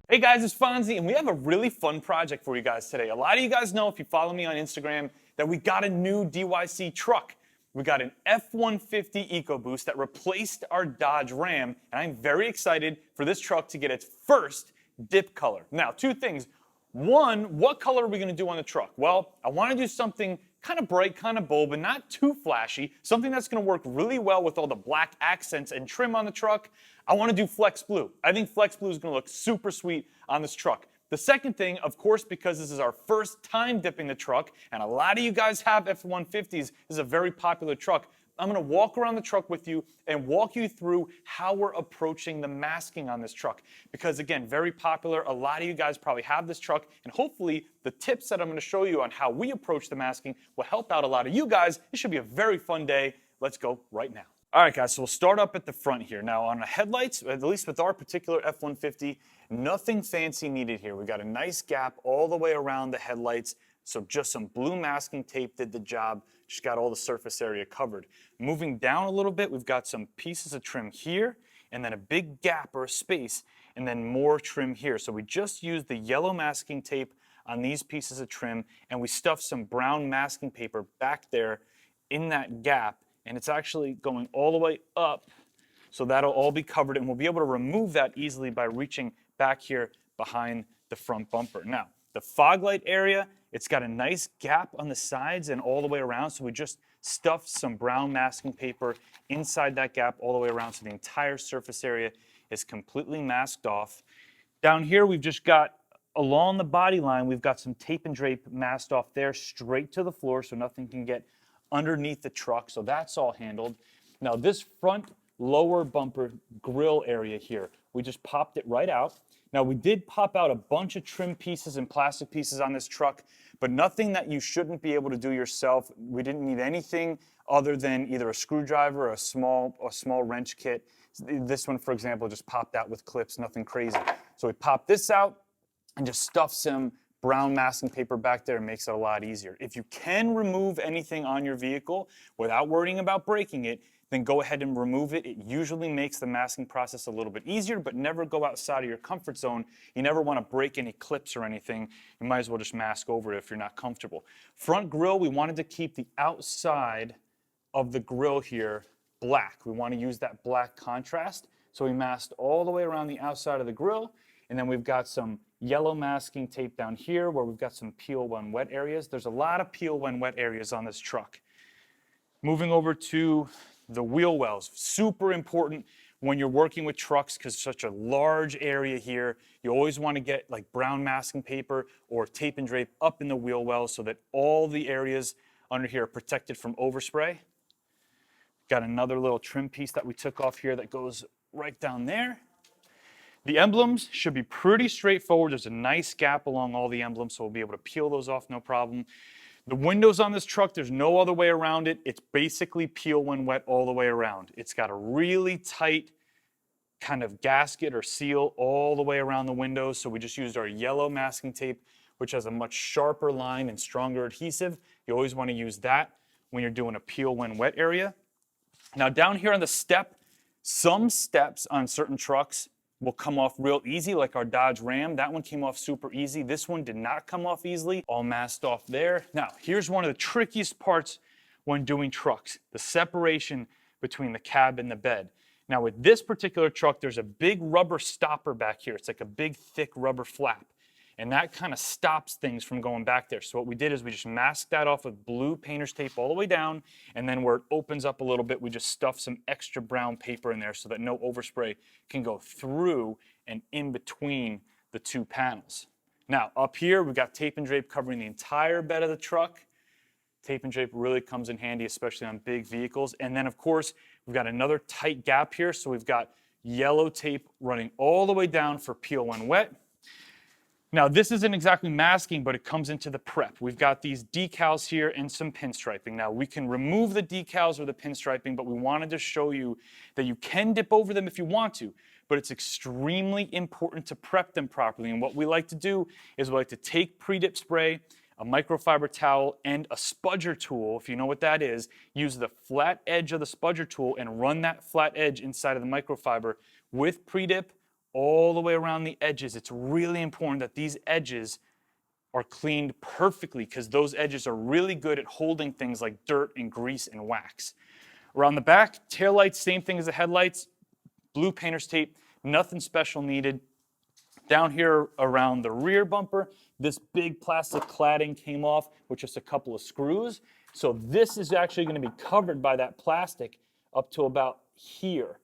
Hey guys, it's Fonzie, and we have a really fun project for you guys today. A lot of you guys know, if you follow me on Instagram, that we got a new DYC truck. We got an F-150 EcoBoost that replaced our Dodge Ram, and I'm very excited for this truck to get its first dip color. Now, two things. One, what color are we going to do on the truck? Well, I want to do something kind of bright, kind of bold, but not too flashy. Something that's going to work really well with all the black accents and trim on the truck. I want to do Flex Blue. I think Flex Blue is going to look super sweet on this truck. The second thing, of course, because this is our first time dipping the truck, and a lot of you guys have F-150s, this is a very popular truck. I'm going to walk around the truck with you and walk you through how we're approaching the masking on this truck. Because again, very popular. A lot of you guys probably have this truck, and hopefully the tips that I'm going to show you on how we approach the masking will help out a lot of you guys. It should be a very fun day. Let's go right now. All right, guys, so we'll start up at the front here. Now, on the headlights, at least with our particular F-150, nothing fancy needed here. We got a nice gap all the way around the headlights. So just some blue masking tape did the job. Just got all the surface area covered. Moving down a little bit, we've got some pieces of trim here, and then a big gap or a space, and then more trim here. So we just used the yellow masking tape on these pieces of trim, and we stuffed some brown masking paper back there in that gap, and it's actually going all the way up, so that'll all be covered, and we'll be able to remove that easily by reaching back here behind the front bumper. Now, the fog light area, it's got a nice gap on the sides and all the way around, so we just stuffed some brown masking paper inside that gap all the way around, so the entire surface area is completely masked off. Down here, we've just got, along the body line, we've got some tape and drape masked off there straight to the floor, so nothing can get underneath the truck, so that's all handled. Now, this front lower bumper grill area here, we just popped it right out. Now, we did pop out a bunch of trim pieces and plastic pieces on this truck, but nothing that you shouldn't be able to do yourself. We didn't need anything other than either a screwdriver or a small wrench kit. This one, for example, just popped out with clips, nothing crazy. So we popped this out and just stuffed some brown masking paper back there. It makes it a lot easier. If you can remove anything on your vehicle without worrying about breaking it, then go ahead and remove it. It usually makes the masking process a little bit easier, but never go outside of your comfort zone. You never want to break any clips or anything. You might as well just mask over it if you're not comfortable. Front grille, we wanted to keep the outside of the grille here black. We want to use that black contrast. So we masked all the way around the outside of the grille, and then we've got some yellow masking tape down here where we've got some peel when wet areas. There's a lot of peel when wet areas on this truck. Moving over to the wheel wells, super important when you're working with trucks because it's such a large area here. You always want to get like brown masking paper or tape and drape up in the wheel wells so that all the areas under here are protected from overspray. Got another little trim piece that we took off here that goes right down there. The emblems should be pretty straightforward. There's a nice gap along all the emblems, so we'll be able to peel those off, no problem. The windows on this truck, there's no other way around it. It's basically peel when wet all the way around. It's got a really tight kind of gasket or seal all the way around the windows, so we just used our yellow masking tape, which has a much sharper line and stronger adhesive. You always want to use that when you're doing a peel when wet area. Now down here on the step, some steps on certain trucks will come off real easy, like our Dodge Ram. That one came off super easy. This one did not come off easily, all masked off there. Now, here's one of the trickiest parts when doing trucks, the separation between the cab and the bed. Now, with this particular truck, there's a big rubber stopper back here. It's like a big, thick rubber flap. And that kind of stops things from going back there. So what we did is we just masked that off with blue painter's tape all the way down, and then where it opens up a little bit, we just stuffed some extra brown paper in there so that no overspray can go through and in between the two panels. Now, up here, we've got tape and drape covering the entire bed of the truck. Tape and drape really comes in handy, especially on big vehicles. And then, of course, we've got another tight gap here, so we've got yellow tape running all the way down for peel when wet. Now, this isn't exactly masking, but it comes into the prep. We've got these decals here and some pinstriping. Now, we can remove the decals or the pinstriping, but we wanted to show you that you can dip over them if you want to, but it's extremely important to prep them properly. And what we like to do is we like to take pre-dip spray, a microfiber towel, and a spudger tool. If you know what that is, use the flat edge of the spudger tool and run that flat edge inside of the microfiber with pre-dip all the way around the edges. It's really important that these edges are cleaned perfectly because those edges are really good at holding things like dirt and grease and wax. Around the back, taillights, same thing as the headlights, blue painter's tape, nothing special needed. Down here around the rear bumper, this big plastic cladding came off with just a couple of screws. So this is actually going to be covered by that plastic up to about here.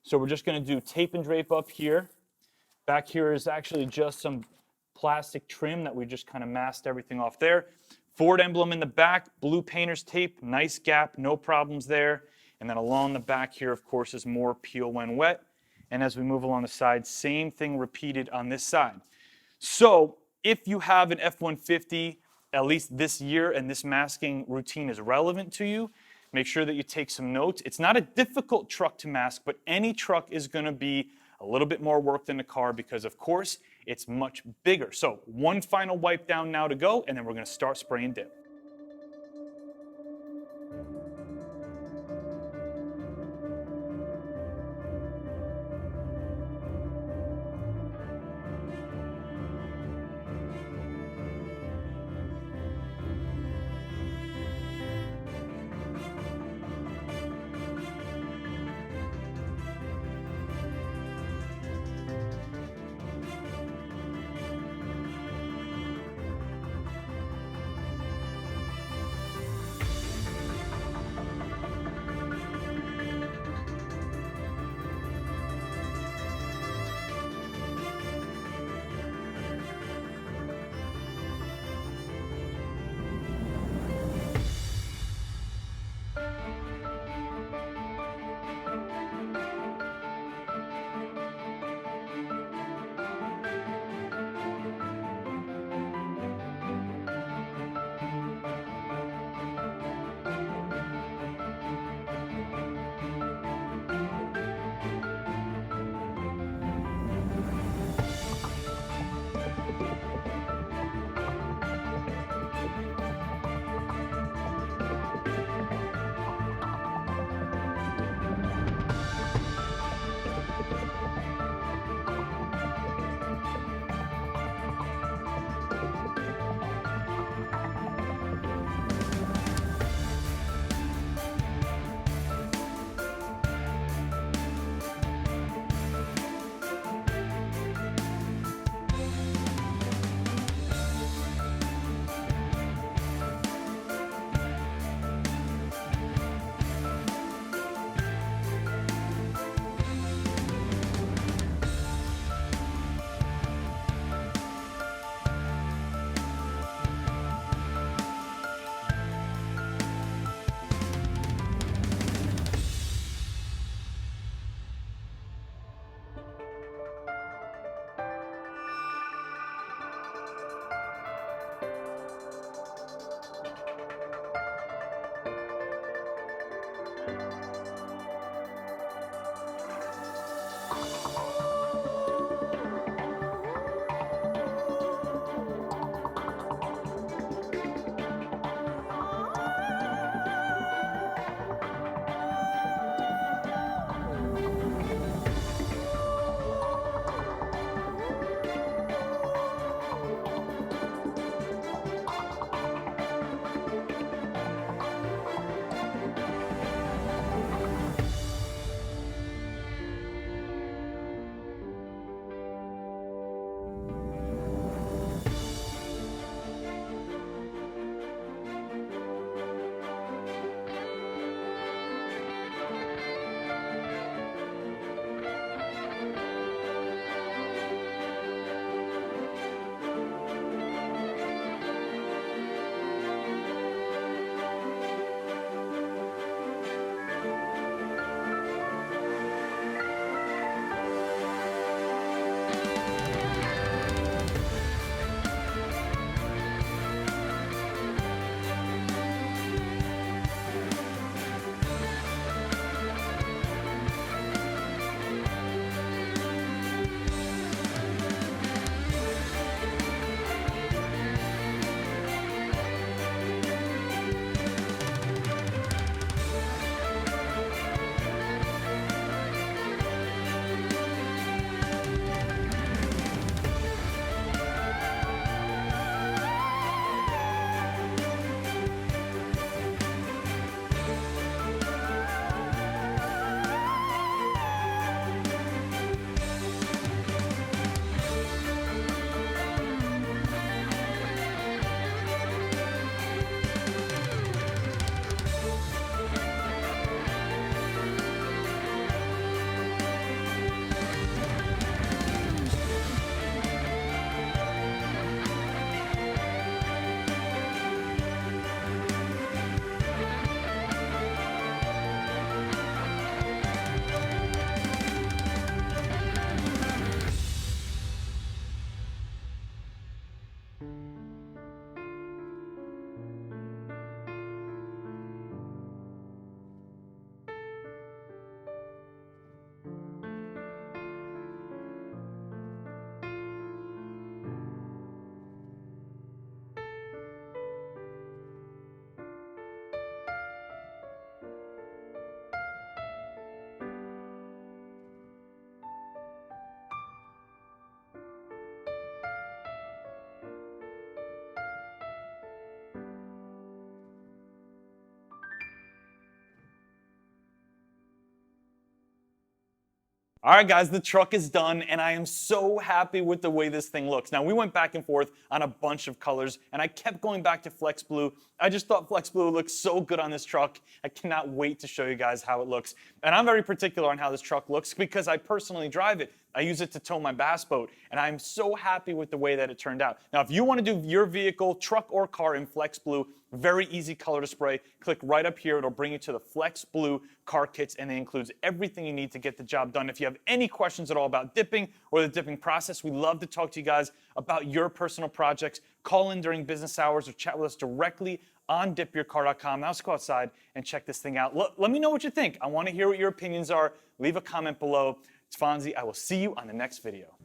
So we're just going to do tape and drape up here. Back here is actually just some plastic trim that we just kind of masked everything off there. Ford emblem in the back, blue painter's tape, nice gap, no problems there. And then along the back here, of course, is more peel when wet. And as we move along the side, same thing repeated on this side. So if you have an F-150, at least this year, and this masking routine is relevant to you, make sure that you take some notes. It's not a difficult truck to mask, but any truck is going to be a little bit more work than the car because, of course, it's much bigger. So one final wipe down now to go, and then we're going to start spray and dip. All right, guys, the truck is done, and I am so happy with the way this thing looks. Now, we went back and forth on a bunch of colors, and I kept going back to Flex Blue. I just thought Flex Blue looked so good on this truck. I cannot wait to show you guys how it looks. And I'm very particular on how this truck looks because I personally drive it. I use it to tow my bass boat, and I'm so happy with the way that it turned out. Now, if you want to do your vehicle, truck or car in Flex Blue, very easy color to spray. Click right up here. It'll bring you to the Flex Blue car kits, and it includes everything you need to get the job done. If you have any questions at all about dipping or the dipping process, we love to talk to you guys about your personal projects. Call in during business hours or chat with us directly on DipYourCar.com. Now let's go outside and check this thing out. Let me know what you think. I want to hear what your opinions are. Leave a comment below. It's Fonzie. I will see you on the next video.